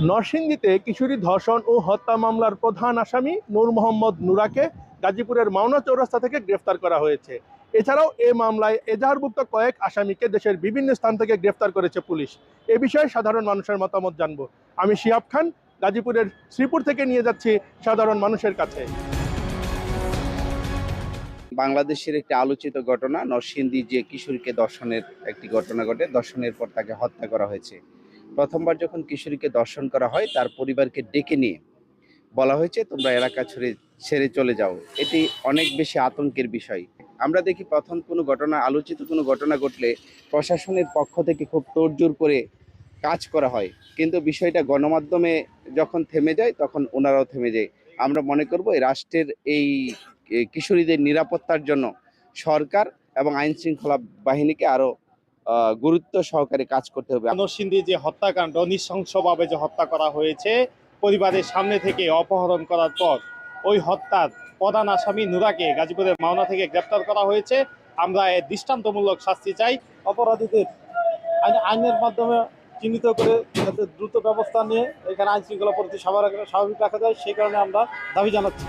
নরসিংদীতে কিশোরী ধর্ষণ ও হত্যা মামলার প্রধান আসামি নূর মোহাম্মদ নুরাকে গাজীপুরের মাওনা চৌরাস্তা থেকে গ্রেফতার করা হয়েছে। এছাড়াও এ মামলায় এজাহারভুক্ত কয়েক আসামিকে দেশের বিভিন্ন স্থান থেকে গ্রেফতার করেছে পুলিশ। এ বিষয়ে সাধারণ মানুষের মতামত জানব। আমি শিহাব খান, গাজীপুরের শ্রীপুর থেকে নিয়ে যাচ্ছি সাধারণ মানুষের কাছে। বাংলাদেশের একটি আলোচিত ঘটনা, নরসিংদী যে কিশোরীকে ধর্ষণের একটি ঘটনা ঘটে। ধর্ষণের পর তাকে হত্যা করা হয়েছে। প্রথমবার যখন কিশোরীকে ধর্ষণ করা হয়, তার পরিবারকে ডেকে নিয়ে বলা হয়েছে তোমরা এলাকা ছেড়ে চলে যাও। এটি অনেক বেশি আতঙ্কের বিষয়। আমরা দেখি প্রথম কোনো ঘটনা, আলোচিত কোনো ঘটনা ঘটলে প্রশাসনের পক্ষ থেকে খুব তোড়জোড় করে কাজ করা হয়, কিন্তু বিষয়টা গণমাধ্যমে যখন থেমে যায় তখন ওনারাও থেমে যায়। আমরা মনে করব এই রাষ্ট্রের এই কিশোরীদের নিরাপত্তার জন্য সরকার এবং আইন শৃঙ্খলা বাহিনীকে আরো গুরুত্ব সহকারে কাজ করতে হবে। নরসিংদী যে হত্যাকাণ্ড, নৃশংসভাবে যে হত্যা করা হয়েছে, পরিবারের সামনে থেকে অপহরণ করার পর ওই হত্যার প্রধান আসামি নুরাকে গাজীপুরের মাওনা থেকে গ্রেপ্তার করা হয়েছে। আমরা এর দৃষ্টান্তমূলক শাস্তি চাই। অপরাধীদের আইনের মাধ্যমে চিহ্নিত করে দ্রুত ব্যবস্থা নিয়ে এখানে আইন শৃঙ্খলা পরিস্থিতি স্বাভাবিক রাখা যায়, সেই কারণে আমরা দাবি জানাচ্ছি।